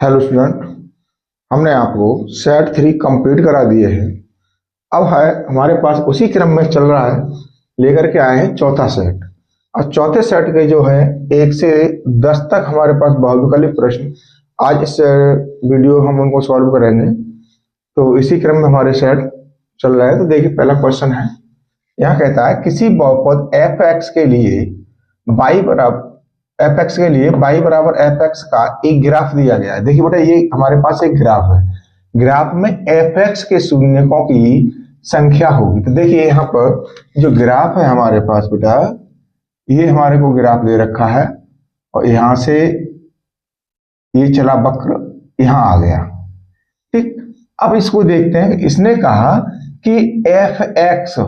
Hello student. हमने आपको set 3 complete करा दिए हैं। अब है हमारे पास उसी क्रम में चल रहा है, लेकर के आए हैं चौथा सेट। और चौथे सेट के जो है 1 से 10 तक हमारे पास बहुविकल्पी प्रश्न आज इस वीडियो हम उनको सॉल्व करेंगे। तो इसी क्रम में हमारे सेट चल रहा है। तो देखिए पहला क्वेश्चन है, यहाँ कहता है किसी बहुपद एफ एक्स के लिए y बराबर एफ एक्स के लिए y बराबर एफ एक्स का एक ग्राफ दिया गया है। देखिए बेटा ये हमारे पास एक ग्राफ है, ग्राफ में एफ एक्स के शून्यकों की संख्या होगी। तो देखिए यहाँ पर जो ग्राफ है हमारे पास बेटा, ये हमारे को ग्राफ दे रखा है और यहाँ से ये चला वक्र यहाँ आ गया। ठीक, अब इसको देखते हैं। इसने कहा कि एफ एक्स,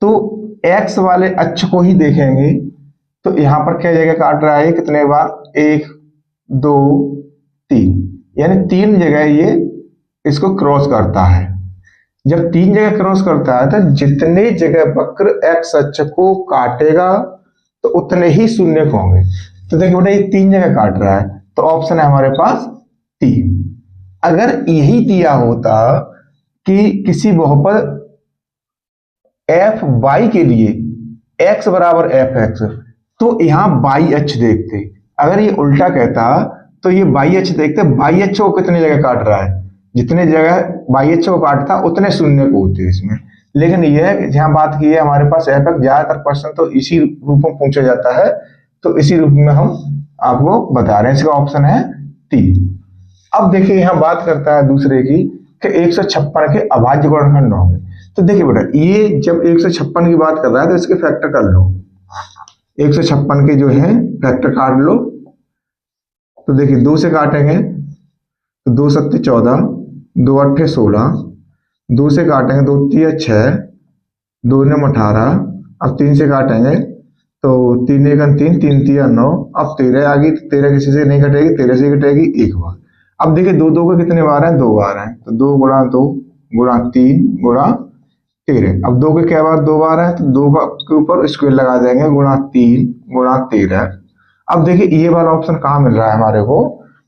तो एक्स वाले अक्ष को ही देखेंगे। तो यहां पर क्या जगह काट रहा है, कितने बार, 1 2 3, यानी 3 जगह ये इसको क्रॉस करता है। जब 3 जगह क्रॉस करता है तो जितने जगह वक्र एक्स अक्ष को काटेगा तो उतने ही शून्य होंगे। तो देखिए बेटा ये 3 जगह काट रहा है, तो ऑप्शन है हमारे पास 3। अगर यही दिया होता कि किसी बहुपद एफ वाई के लिए एक्स बराबर एफ एक्स, तो यहां बाई अक्ष देखते। अगर ये उल्टा कहता तो ये बाई अक्ष देखते, बाई अक्ष को कितनी जगह काट रहा है, जितने जगह बाई अक्ष को काटता उतने शून्य को होते इसमें। लेकिन यह जहां बात की है हमारे पास एफ एक्स, ज्यादातर प्रश्न तो इसी रूप में पूछा जाता है, तो इसी रूप में हम आपको बता रहे हैं। इसका ऑप्शन है 3। अब देखिए यहां बात करता है दूसरे की कि 156 के अभाज्य गुणनखंड होंगे। तो देखिए बेटा ये जब 156 की बात कर रहा है तो इसके फैक्टर कर लो, 156 के जो है फैक्टर काट लो। तो देखिए 2 से काटेंगे तो 2 सत्ते 14, 2 अट्ठे 16, 2 से काटेंगे 2 तिया 6, 2 नम 18। अब 3 से काटेंगे तो 3 एकम 3, 3 तिया 9। अब 13 आ गई, 13 किसी से नहीं कटेगी, 13 से कटेगी एक बार। अब देखिए 2 2 के कितने बार हैं, 2 बार हैं, तो 2 गुणा 2 गुणा 3 गुणा 13। अब 2 के क्या बार, 2 बार है, तो 2 के ऊपर स्क्वायर लगा देंगे, गुणा 3 गुणा 13। अब देखिए ये वाला ऑप्शन कहाँ मिल रहा है हमारे को,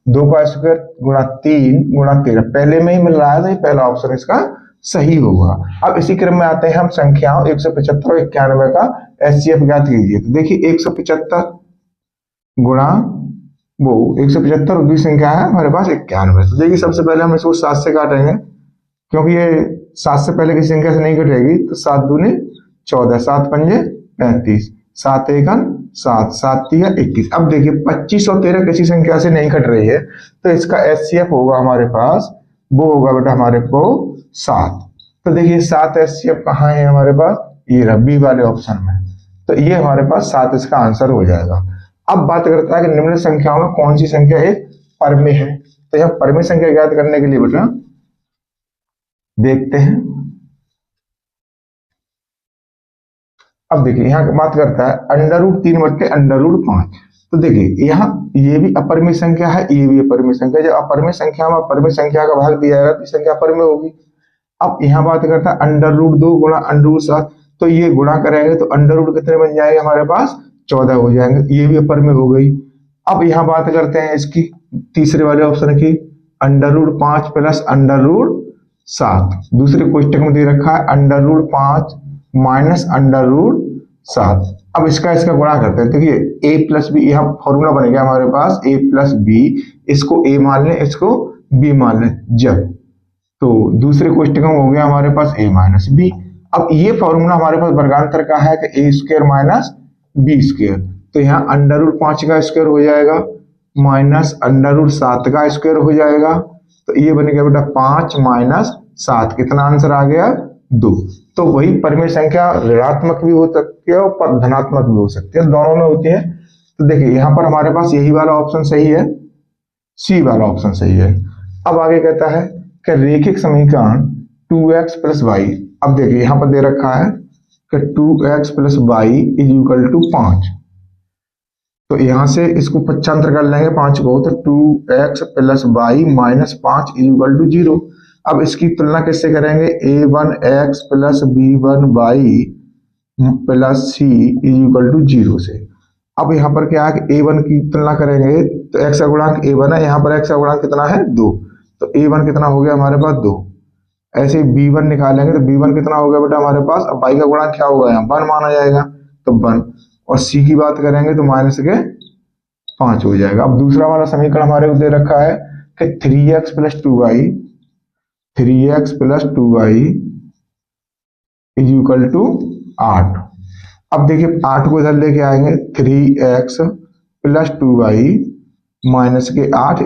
2 का स्क्वायर गुणा 3 गुणा 13 पहले में ही मिल रहा है, तो ये पहला ऑप्शन इसका सही होगा। अब इसी क्रम में आते हैं हम संख्याओं 175 और 91 का एचसीएफ ज्ञात कीजिए। तो देखिए 175 गुणा वो 175 और दूसरी संख्या है हमारे पास 91। तो देखिए सबसे पहले हम इसको 7 से काटेंगे, क्योंकि ये 7 से पहले किसी संख्या से नहीं कटेगी। तो 7 दूनी 14, 7 पंजे 35, 7 एकम 7, 7 तिया 21। अब देखिए 25 और 13 किसी संख्या से नहीं कट रही है, तो इसका एचसीएफ होगा हमारे पास, वो होगा बेटा हमारे को 7। तो देखिए 7 एचसीएफ कहाँ है हमारे पास, ये रबी वाले ऑप्शन में। तो ये हमारे पास 7 इसका आंसर हो जाएगा। अब बात करता है कि निम्न संख्याओं में कौन सी संख्या एक परमेय है। तो यह परमेय संख्या ज्ञात करने के लिए बेटा देखते हैं। अब देखिए यहाँ बात करता है √3/√5। तो देखिए यहाँ ये भी अपरिमेय संख्या है, ये भी अपरिमेय संख्या। जब अपरिमेय संख्या में अपरिमेय संख्या का भाग दिया जाएगा तो संख्या अपरिमेय होगी। अब यहाँ बात करता है √2 गुणा √7, तो ये गुणा करेंगे तो √ कितने बन जाएंगे हमारे पास, 14 हो जाएंगे, ये भी अपरिमेय हो गई। अब यहाँ बात करते हैं इसकी तीसरे वाले ऑप्शन की, √5 प्लस √7। दूसरे क्वेश्चन में दे रखा है √5 माइनस √7। अब इसका गुणा करते हैं। देखिए a प्लस बी, यहाँ फॉर्मूला बनेगा हमारे पास a प्लस बी, इसको a मान लें, इसको b मान लें जब, तो दूसरे क्वेश्चन में हो गया हमारे पास a माइनस बी। अब ये फॉर्मूला हमारे पास वर्गांतर का है कि a² माइनस b²। तो यहाँ √5 का स्क्वायर हो जाएगा माइनस √7 का स्क्वायर हो जाएगा। तो ये बन गया बेटा 5 माइनस 7, कितना आंसर आ गया, 2। तो वही परमेय संख्या ऋणात्मक भी हो सकती है और धनात्मक भी हो सकती है, दोनों में होती है। तो देखिए यहाँ पर हमारे पास यही वाला ऑप्शन सही है, सी वाला ऑप्शन सही है। अब आगे कहता है कि रेखिक समीकरण 2x प्लस वाई। अब देखिए यहाँ पर दे रखा है कि 2x plus y is equal to 5। तो यहां से इसको पक्षांतर कर लेंगे 5 को, तो 2x plus y minus 5 is equal to 0। अब इसकी तुलना कैसे करेंगे, a1x plus b1y plus c is equal to 0 से। अब यहाँ पर क्या है कि a1 की तुलना करेंगे तो x का गुणांक a1 है, यहाँ पर x का गुणांक कितना है 2, तो a1 कितना हो गया हमारे पास 2। ऐसे ही b1 निकालेंगे तो b1 कितना हो गया बेटा हमारे पास, अब y का गुणांक क्या होगा यहाँ 1 माना जाएगा तो 1, और c की बात करेंगे तो -5 हो जाएगा। अब दूसरा वाला समीकरण हमारे को दे रखा है कि 3x + 2y 8। अब देखिए 8 को इधर लेके आएंगे, 3x + 2y -8 =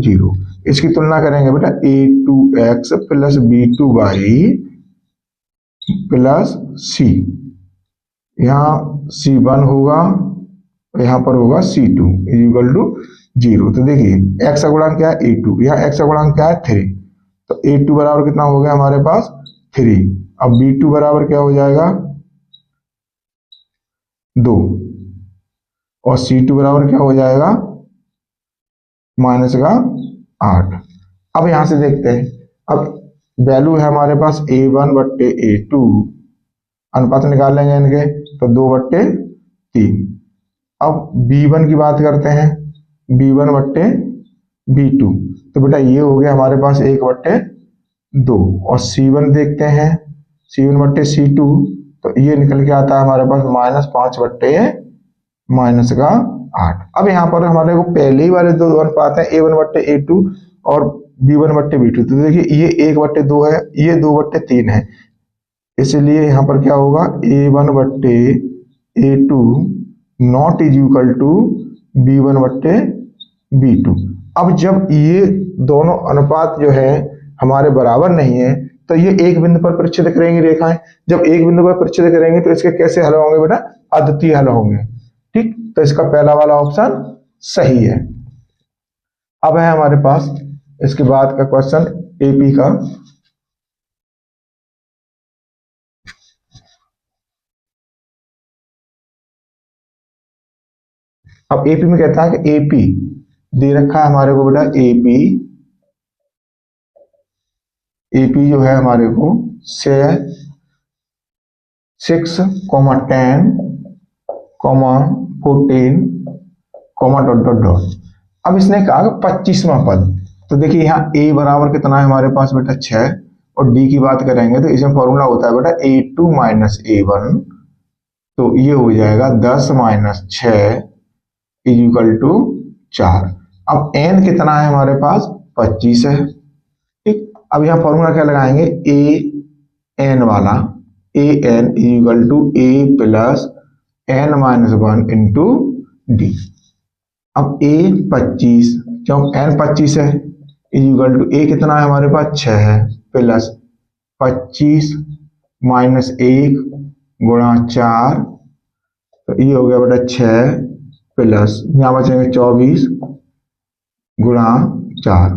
0। इसकी तुलना करेंगे बेटा a2x + b2y + c, यहाँ c1 होगा, यहाँ पर होगा c2 = 0। तो देखिए x का गुणांक क्या है a2, यहाँ x का गुणांक क्या है 3, तो a2 बराबर कितना हो गया हमारे पास 3। अब b2 बराबर क्या हो जाएगा 2, और c2 बराबर क्या हो जाएगा -8। अब यहां से देखते हैं, अब वैल्यू है हमारे पास a1/a2, अनुपात निकाल लेंगे इनके तो 2/3। अब b1 की बात करते हैं, b1/b2, तो बेटा ये हो गया हमारे पास 1/2, और c1 देखते हैं, c1/c2, तो ये निकल के आता है हमारे पास -5/-8। अब यहाँ पर हमारे को पहले ही वाले दो अनुपात है a1/a2 और b1/b2, तो देखिए ये 1/2 है, ये 2/3 है, इसलिए यहाँ पर क्या होगा a1/a2 नॉट = b1/b2। अब जब ये दोनों अनुपात जो है हमारे बराबर नहीं है तो ये एक बिंदु पर प्रच्छेद करेंगी रेखाएं, जब एक बिंदु पर प्रच्छेद करेंगे तो इसके कैसे हल होंगे बेटा, अद्वितीय हल होंगे। ठीक, तो इसका पहला वाला ऑप्शन सही है। अब है हमारे पास इसके बाद का क्वेश्चन एपी का। अब एपी में कहता है कि एपी दे रखा है हमारे को बेटा, एपी जो है हमारे को 6, 10, 14, डॉट डॉट डॉट। अब इसने कहा 25वां पद, तो देखिए यहाँ a बराबर कितना है हमारे पास बेटा 6, और d की बात करेंगे तो इसमें फॉर्मूला होता है बेटा a2 - a1, तो ये हो जाएगा 10 - 6 = 4। अब n कितना है हमारे पास 25 है। ठीक, अब यहाँ फॉर्मूला क्या लगाएंगे, an वाला, an = a + n-1 × d। अब a 25, क्यों n 25 है, a कितना है हमारे पास 6 है, प्लस 25 - 1 × 4, तो ये हो गया बेटा 6, प्लस यहाँ बचेंगे 24 × 4,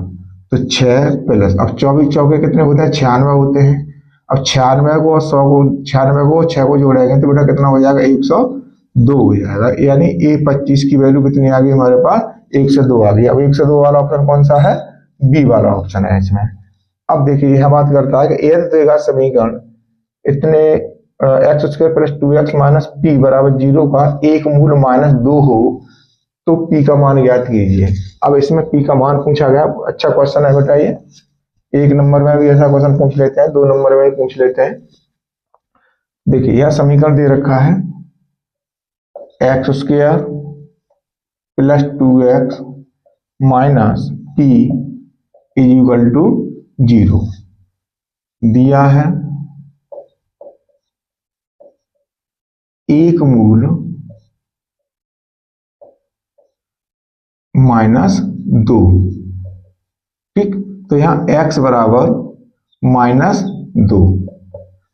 तो 6 प्लस, अब 24 चौके कितने होते हैं 96 होते हैं। अब 96 को और 100 को, 96 को 6 को जोड़ेंगे तो बेटा कितना हो जाएगा 102 हो जाएगा, यानी a 25 की वैल्यू कितनी आ गई हमारे पास 102 आ गई। अब 102 वाला ऑप्शन कौन सा है, बी वाला ऑप्शन है इसमें। अब देखिए यह बात करता है कि n देगा समीकरण इतने x² + 2x - p = 0 का एक मूल -2 हो तो p का मान ज्ञात कीजिए। अब इसमें p का मान पूछा गया, अच्छा क्वेश्चन है बेटा ये, 1 नंबर में भी ऐसा क्वेश्चन पूछ लेते हैं, 2 नंबर में भी पूछ लेते हैं। देखिए यह समीकरण दे रखा है x² + 2x - p = 0 दिया है, एक मूल -2। ठीक, तो यहाँ x बराबर -2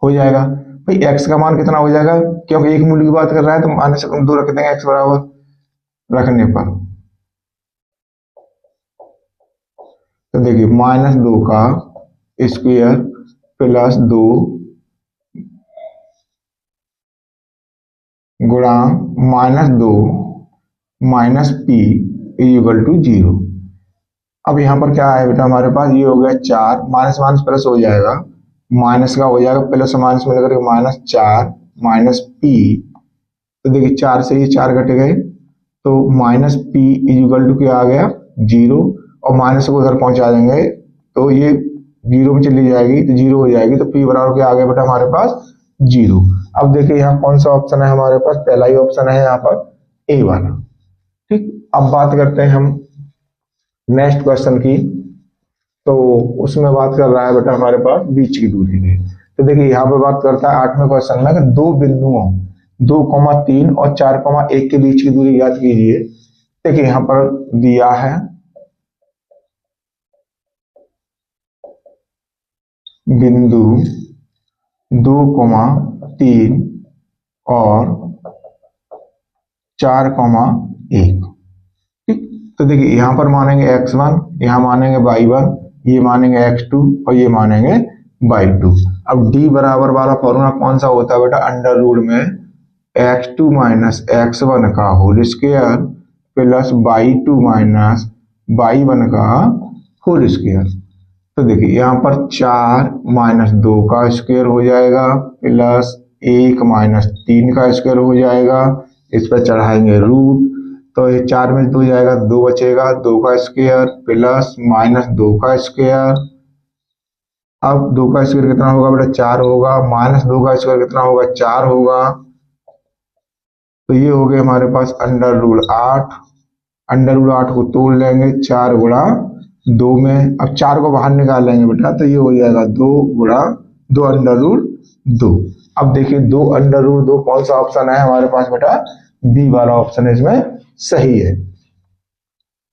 हो जाएगा। भाई x का मान कितना हो जाएगा, क्योंकि एक मूल की बात कर रहा है तो -2 रख देंगे x बराबर रखने पर। तो देखिए -2 का स्क्वायर प्लस 2 गुणा -2 -p = 0। अब यहाँ पर क्या है बेटा हमारे पास, ये हो गया 4, माइनस माइनस प्लस हो जाएगा, माइनस का हो जाएगा प्लस माइनस मिलकर -4 -p, तो देखिए 4 से ये 4 घट गए, तो माइनस पी इजिकल टू क्या आ गया 0, और माइनस को उधर पहुंचा देंगे तो ये 0 में चली जाएगी तो 0 हो जाएगी, तो पी बराबर क्या आ गया बेटा हमारे पास 0। अब देखिए यहाँ कौन सा ऑप्शन है हमारे पास, पहला ही ऑप्शन है यहाँ पर ए वाला। ठीक, अब बात करते हैं हम नेक्स्ट क्वेश्चन की। तो उसमें बात कर रहा है बेटा हमारे पास बीच की दूरी की। तो देखिए यहाँ पे बात करता है 8वें क्वेश्चन में कि दो बिंदुओं 2,3 और 4,1 के बीच की दूरी ज्ञात कीजिए। देखिए यहाँ पर दिया है बिंदु 2,3 और 4,1। ठीक, तो देखिए यहाँ पर मानेंगे x1, यहाँ मानेंगे y1, ये मानेंगे x2 और ये मानेंगे y2। अब d बराबर वाला फॉर्मूला कौन सा होता है बेटा, अंडर रूट में x2 माइनस x1 का whole square plus y2 minus y1 का होल स्क्वायर। तो देखिए यहाँ पर 4 माइनस 2 का स्क्वायर हो जाएगा प्लस 1 माइनस 3 का स्क्वायर हो जाएगा, इस पर चढ़ाएंगे रूट, तो ये 4 में 2 जाएगा, 2 बचेगा, 2 का स्क्वायर प्लस माइनस 2 का स्क्वायर। अब 2 का स्क्वायर कितना होगा बेटा 4 होगा, माइनस 2 का स्क्वायर कितना होगा 4 होगा, तो ये हो गए हमारे पास अंडर रूट 8। अंडर रूट 8 को तोड़ लेंगे 4 गुणा 2 में, अब 4 को बाहर निकाल लेंगे बेटा, तो ये हो जाएगा 2 गुणा 2 अंडर रूट 2। अब देखिए 2 अंडर रूट 2 कौन सा ऑप्शन है हमारे पास बेटा, बी वाला ऑप्शन इसमें सही है।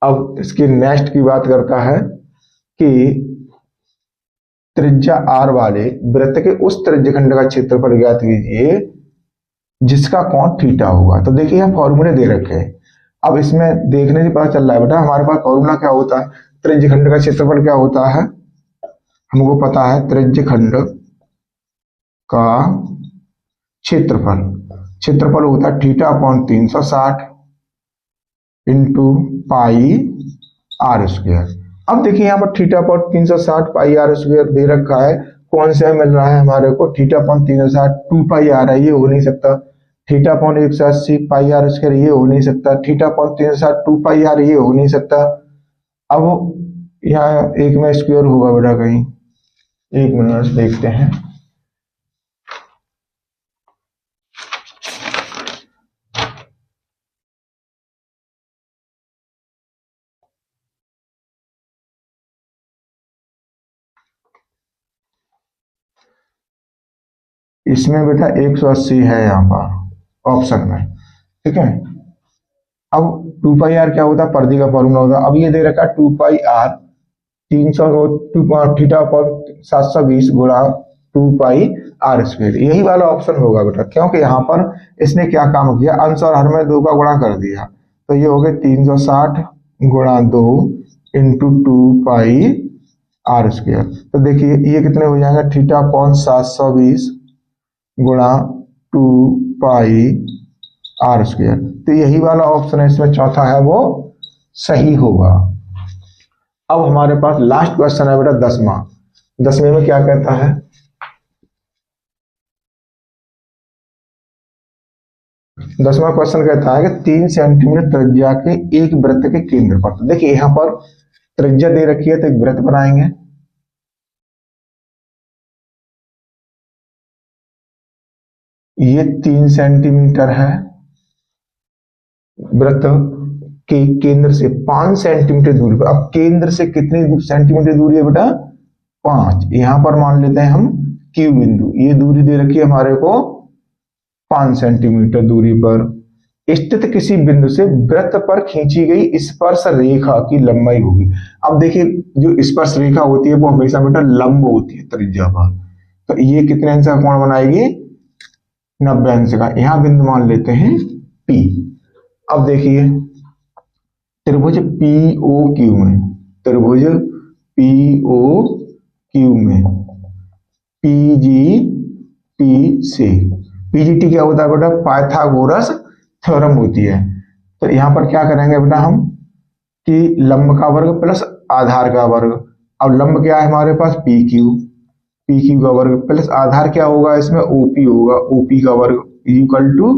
अब इसकी नेक्स्ट की बात करता है कि त्रिज्या r वाले वृत्त के उस त्रिज्यखंड का क्षेत्रफल ज्ञात कीजिए जिसका कोण थीटा होगा। तो देखिए यहाँ फॉर्मूले दे रखे हैं, अब इसमें देखने से पता चल रहा है बेटा हमारे पास फॉर्मूला क्या होता है, त्रिज्यखंड का क्षेत्रफल क्या होता है, हमको पता है त्रिज्यखंड का क्षेत्रफल होता है theta upon 360 into pi r square. अब देखिए यहाँ पर theta upon 360 pi r square दे रखा है, कौन सा मिल रहा है हमारे को, थीटा अपॉन 360 2 पाई आर है, ये हो नहीं सकता, theta upon 180 pi r square ये हो नहीं सकता, थीटा अपॉन 360 2 पाई आर ये हो नहीं सकता। अब यहाँ एक में स्क्वायर होगा बेटा कहीं, एक मिनट देखते हैं। इसमें बेटा 180 है यहाँ पर ऑप्शन में, ठीक है। अब 2 पाई आर क्या होता है, पर्दी का फॉर्मूला होता है। अब ये दे रखा है 2 पाई आर 300 थीटा पर 720 गुणा 2 पाई आर स्क्वायर, यही वाला ऑप्शन होगा बेटा, क्योंकि यहाँ पर इसने क्या काम किया, अंश और हर में 2 का गुणा कर दिया, तो ये हो गए 360 गुणा 2 इंटू 2 पाई आर स्क्वायर। तो देखिए ये कितने हो जाएंगे, थीटा अपॉन 720 गुणा 2 पाई आर स्क्वायर, तो यही वाला ऑप्शन है इसमें चौथा है वो सही होगा। अब हमारे पास लास्ट क्वेश्चन है बेटा 10वें में क्या कहता है, दसवां क्वेश्चन कहता है कि 3 सेंटीमीटर त्रिज्या के एक वृत्त के केंद्र पर। तो देखिए यहां पर त्रिज्या दे रखी है तो एक वृत्त बनाएंगे, ये 3 सेंटीमीटर है, वृत्त के केंद्र से 5 सेंटीमीटर दूरी पर। अब केंद्र से कितनी सेंटीमीटर दूरी है बेटा 5, यहां पर मान लेते हैं हम Q बिंदु, ये दूरी दे रखी है हमारे को 5 सेंटीमीटर दूरी पर स्थित किसी बिंदु से वृत्त पर खींची गई स्पर्श रेखा की लंबाई होगी। अब देखिए जो स्पर्श रेखा होती है वो हमेशा बेटा लंब होती है त्रिज्या पर, तो ये कितने अंश का कोण बनाएगी 90 अंश का। यहां बिंदु मान लेते हैं P। अब देखिए त्रिभुज POQ में, त्रिभुज POQ में PGT से, PGT क्या होता है बेटा पाइथागोरस थ्योरम होती है। तो यहां पर क्या करेंगे बेटा हम कि लंब का वर्ग प्लस आधार का वर्ग। अब लंब क्या है हमारे पास PQ का वर्ग प्लस आधार क्या होगा इसमें OP होगा, OP का वर्ग इक्वल टू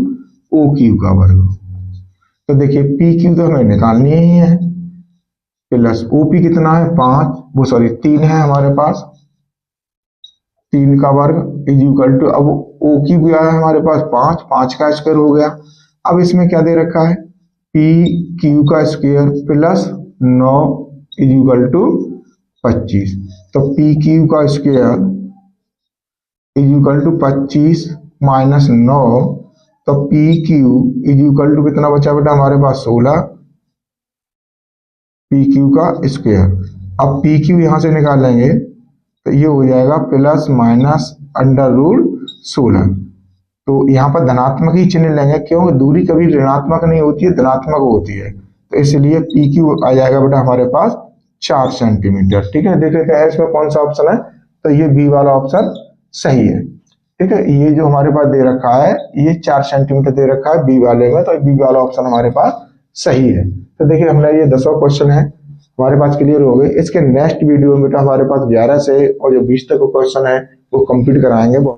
OQ का वर्ग। तो देखिए पी क्यू तो हमें निकालनी ही है, प्लस ओपी कितना है 5, वो सॉरी 3 है हमारे पास, 3 का वर्ग इज इक्वल टू, अब ओ क्यू क्या है हमारे पास 5, 5 का स्क्वायर हो गया। अब इसमें क्या दे रखा है, पी क्यू का square plus 9 is equal to 25। तो पी क्यू का square is equal to 25 minus 9, तो P Q is equal to कितना बचा बेटा हमारे पास 16 पी क्यू का स्क्वायर। अब पी क्यू यहां से निकाल लेंगे तो ये हो जाएगा प्लस माइनस अंडर रूट 16। तो यहाँ पर धनात्मक ही चिन्ह लेंगे, क्योंकि दूरी कभी ऋणात्मक नहीं होती है, धनात्मक होती है। तो इसलिए पी क्यू आ जाएगा बेटा हमारे पास 4 सेंटीमीटर। ठीक है, देख लेते हैं इसमें कौन सा ऑप्शन है। तो ये बी वाला ऑप्शन सही है। ठीक है, ये जो हमारे पास दे रखा है ये 4 सेंटीमीटर दे रखा है बी वाले में, तो बी वाला ऑप्शन हमारे पास सही है। तो देखिए हमने ये 10वां क्वेश्चन है हमारे पास क्लियर हो गए। इसके नेक्स्ट वीडियो में बेटा हमारे पास 11 से और जो 20 तक क्वेश्चन है वो कंप्लीट कराएंगे।